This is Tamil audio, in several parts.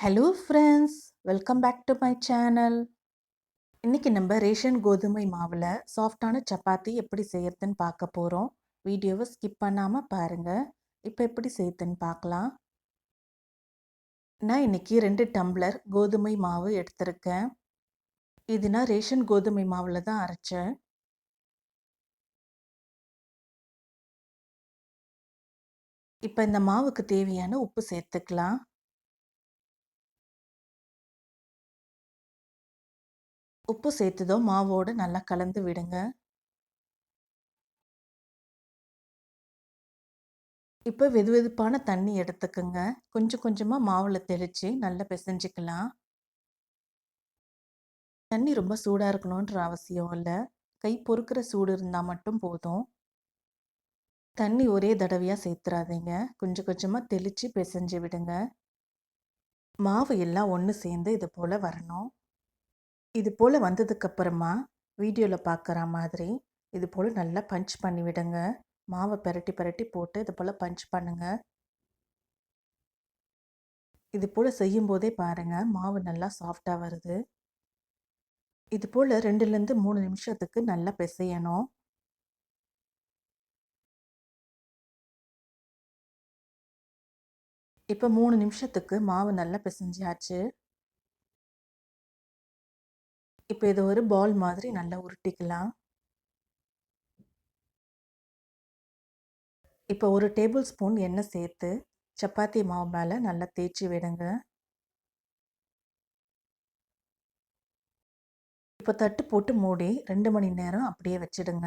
Hello friends, welcome back to my channel. இன்னைக்கு நம்ம ரேஷன் கோதுமை மாவில் சாஃப்டான சப்பாத்தி எப்படி செய்யறதுன்னு பார்க்க போகிறோம். வீடியோவை ஸ்கிப் பண்ணாமல் பாருங்கள். இப்போ எப்படி செய்யறதுன்னு பார்க்கலாம். நான் இன்னைக்கு 2 டம்ளர் கோதுமை மாவு எடுத்திருக்கேன். இது நான் ரேஷன் கோதுமை மாவில் தான் அரைச்சேன். இப்போ இந்த மாவுக்கு தேவையான உப்பு சேர்த்துக்கலாம். உப்பு சேர்த்ததும் மாவோடு நல்லா கலந்து விடுங்க. இப்போ வெதுவெதுப்பான தண்ணி எடுத்துக்கோங்க. கொஞ்சம் கொஞ்சமாக மாவில் தெளித்து நல்லா பிசைஞ்சிக்கலாம். தண்ணி ரொம்ப சூடாக இருக்கணுன்ற அவசியம் இல்லை. கை பொறுக்கிற சூடு இருந்தால் மட்டும் போதும். தண்ணி ஒரே தடவையாக சேர்த்துறாதீங்க. கொஞ்சம் கொஞ்சமாக தெளித்து பிசைஞ்சு விடுங்க. மாவு எல்லாம் ஒன்று சேர்ந்து இது போல் வரணும். இது போல் வந்ததுக்கப்புறமா வீடியோவில் பார்க்குற மாதிரி இது போல் நல்லா பஞ்ச் பண்ணி விடுங்க. மாவை பெரட்டி பெரட்டி போட்டு இது போல் பஞ்ச் பண்ணுங்கள். இது போல் செய்யும்போதே பாருங்கள், மாவு நல்லா சாஃப்டாக வருது. இது போல் 2லேருந்து 3 நிமிஷத்துக்கு நல்லா பிசையணும். இப்போ 3 நிமிஷத்துக்கு மாவு நல்லா பிசைஞ்சாச்சு. இப்போ இது ஒரு பால் மாதிரி நல்லா உருட்டிக்கலாம். இப்போ 1 டேபிள் ஸ்பூன் எண்ணெய் சேர்த்து சப்பாத்தி மாவு மேலே நல்லா தேய்ச்சி விடுங்க. இப்போ தட்டு போட்டு மூடி 2 மணி நேரம் அப்படியே வச்சிடுங்க.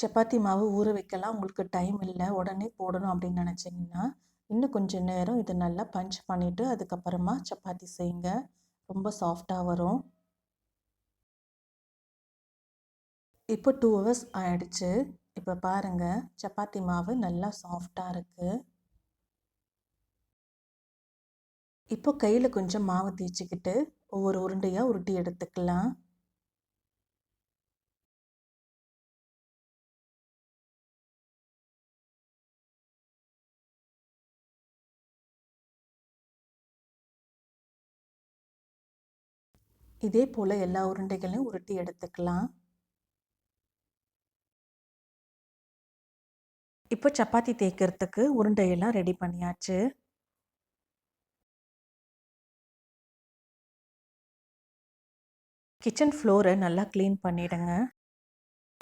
சப்பாத்தி மாவு ஊற வைக்கலாம். உங்களுக்கு டைம் இல்லை, உடனே போடணும் அப்படின்னு நினச்சிங்கன்னா இன்னும் கொஞ்சம் நேரம் இது நல்லா பஞ்ச் பண்ணிவிட்டு அதுக்கப்புறமா சப்பாத்தி செய்யுங்க. ரொம்ப சாஃப்டாக வரும். இப்போ 2 ஹவர்ஸ் ஆயிடுச்சு. இப்போ பாருங்கள், சப்பாத்தி மாவு நல்லா சாஃப்டாக இருக்குது. இப்போ கையில் கொஞ்சம் மாவு தேய்ச்சிக்கிட்டு ஒவ்வொரு உருண்டையாக உருட்டி எடுத்துக்கலாம். இதே போல் எல்லா உருண்டைகளையும் உருட்டி எடுத்துக்கலாம். இப்போ சப்பாத்தி தேய்க்கிறதுக்கு உருண்டையெல்லாம் ரெடி பண்ணியாச்சு. கிச்சன் ஃப்ளோரை நல்லா க்ளீன் பண்ணிவிடுங்க.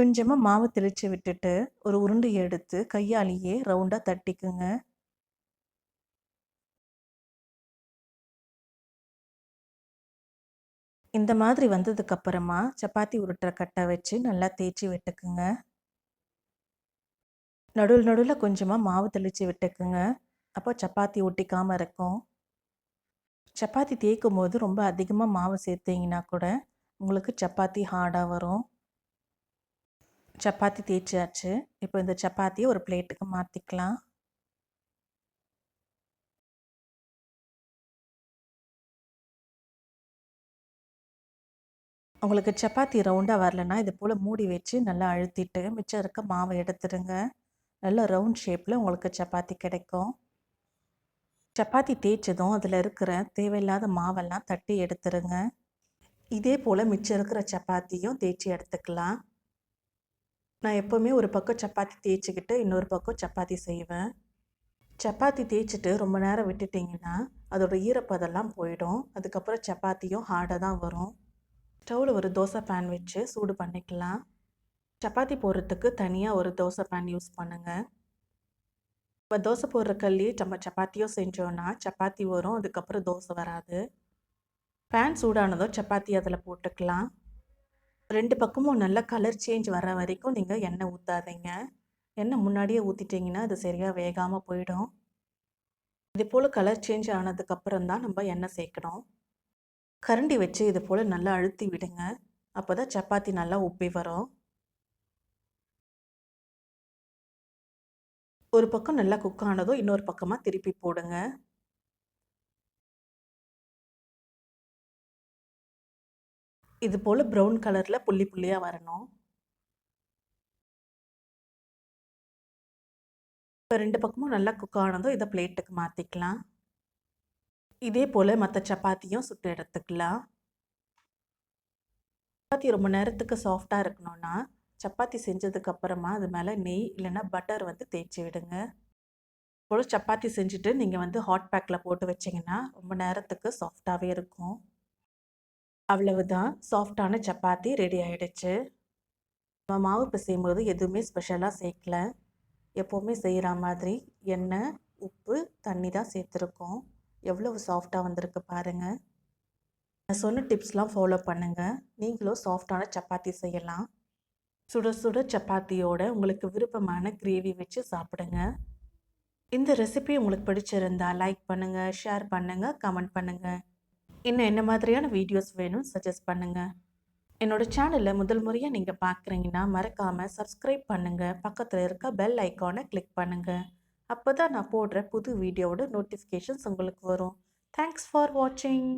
கொஞ்சமாக மாவு தெளித்து விட்டுட்டு ஒரு உருண்டையை எடுத்து கையாலேயே ரவுண்டாக தட்டிக்குங்க. இந்த மாதிரி வந்ததுக்கப்புறமா சப்பாத்தி உருட்டுற கட்டை வச்சு நல்லா தேய்ச்சி விட்டுக்குங்க. நடுவில் நடுவில் கொஞ்சமாக மாவு தெளித்து விட்டுக்குங்க. அப்போ சப்பாத்தி ஒட்டிக்காமல் இருக்கும். சப்பாத்தி தேய்க்கும் போது ரொம்ப அதிகமாக மாவு சேர்த்திங்கன்னா கூட உங்களுக்கு சப்பாத்தி ஹார்டாக வரும். சப்பாத்தி தேய்ச்சாச்சு. இப்போ இந்த சப்பாத்தியை ஒரு பிளேட்டுக்கு மாற்றிக்கலாம். உங்களுக்கு சப்பாத்தி ரவுண்டாக வரலன்னா இது போல் மூடி வச்சு நல்லா அழுத்திட்டு மிச்சம் இருக்க மாவை எடுத்துடுங்க. நல்ல ரவுண்ட் ஷேப்பில் உங்களுக்கு சப்பாத்தி கிடைக்கும். சப்பாத்தி தேய்ச்சதும் அதில் இருக்கிற தேவையில்லாத மாவெல்லாம் தட்டி எடுத்துருங்க. இதே போல் மிச்சம் இருக்கிற சப்பாத்தியும் தேய்ச்சி எடுத்துக்கலாம். நான் எப்போவுமே ஒரு பக்கம் சப்பாத்தி தேய்ச்சிக்கிட்டு இன்னொரு பக்கம் சப்பாத்தி செய்வேன். சப்பாத்தி தேய்ச்சிட்டு ரொம்ப நேரம் விட்டுட்டிங்கன்னா அதோட ஈரப்பதெல்லாம் போயிடும். அதுக்கப்புறம் சப்பாத்தியும் ஹார்டாக தான் வரும். ஸ்டவ்வில் ஒரு தோசை பேன் வச்சு சூடு பண்ணிக்கலாம். சப்பாத்தி போடுறதுக்கு தனியாக ஒரு தோசை பேன் யூஸ் பண்ணுங்கள். இப்போ தோசை போடுற கல்லே நம்ம சப்பாத்தியும் செஞ்சோன்னா சப்பாத்தி வரும், அதுக்கப்புறம் தோசை வராது. பேன் சூடானதும் சப்பாத்தி அதில் போட்டுக்கலாம். 2 பக்கமும் நல்லா கலர் சேஞ்ச் வர வரைக்கும் நீங்கள் எண்ணெய் ஊற்றாதீங்க. எண்ணெய் முன்னாடியே ஊற்றிட்டிங்கன்னா அது சரியாக வேகாமல் போயிடும். இது போல் கலர் சேஞ்ச் ஆனதுக்கப்புறம் தான் நம்ம எண்ணெய் சேர்க்கணும். கரண்டி வச்சு இது போல் நல்லா அழுத்தி விடுங்க. அப்போ தான் சப்பாத்தி நல்லா உப்பி வரும். ஒரு பக்கம் நல்லா குக் ஆனதும் இன்னொரு பக்கமாக திருப்பி போடுங்க. இது போல் ப்ரௌன் கலரில் புள்ளி புள்ளியாக வரணும். இப்போ 2 பக்கமும் நல்லா குக் ஆனதும் இதை பிளேட்டுக்கு மாற்றிக்கலாம். இதே போல் மற்ற சப்பாத்தியும் சுட்டு எடுத்துக்கலாம். சப்பாத்தி ரொம்ப நேரத்துக்கு சாஃப்டாக இருக்கணும்னா சப்பாத்தி செஞ்சதுக்கப்புறமா அது மேலே நெய் இல்லைன்னா பட்டர் தேய்ச்சி விடுங்க. போல் சப்பாத்தி செஞ்சுட்டு நீங்கள் ஹாட் பேக்கில் போட்டு வச்சிங்கன்னா ரொம்ப நேரத்துக்கு சாஃப்டாகவே இருக்கும். அவ்வளவுதான், சாஃப்டான சப்பாத்தி ரெடி ஆகிடுச்சு. நம்ம மாவு பிசையும்போது எதுவுமே ஸ்பெஷலாக சேர்க்கல. எப்போவுமே செய்கிற மாதிரி எண்ணெய், உப்பு, தண்ணி தான் சேர்த்துருக்கோம். எவ்வளவு சாஃப்டாக வந்திருக்கு பாருங்கள். நான் சொன்ன டிப்ஸ்லாம் ஃபாலோ பண்ணுங்கள். நீங்களும் சாஃப்டான சப்பாத்தி செய்யலாம். சுட சுட சப்பாத்தியோட உங்களுக்கு விருப்பமான கிரேவி வச்சு சாப்பிடுங்க. இந்த ரெசிபி உங்களுக்கு பிடிச்சிருந்தா லைக் பண்ணுங்கள், ஷேர் பண்ணுங்கள், கமெண்ட் பண்ணுங்கள். இன்னும் என்ன மாதிரியான வீடியோஸ் வேணும் சஜஸ்ட் பண்ணுங்கள். என்னோடய சேனலில் முதல் முறையாக நீங்கள் பார்க்குறீங்கன்னா மறக்காமல் சப்ஸ்கிரைப் பண்ணுங்கள். பக்கத்தில் இருக்க பெல் ஐக்கானை கிளிக் பண்ணுங்கள். அப்போ தான் நான் போடுற புது வீடியோவோட நோட்டிஃபிகேஷன்ஸ் உங்களுக்கு வரும். தேங்க்ஸ் ஃபார் வாட்சிங்.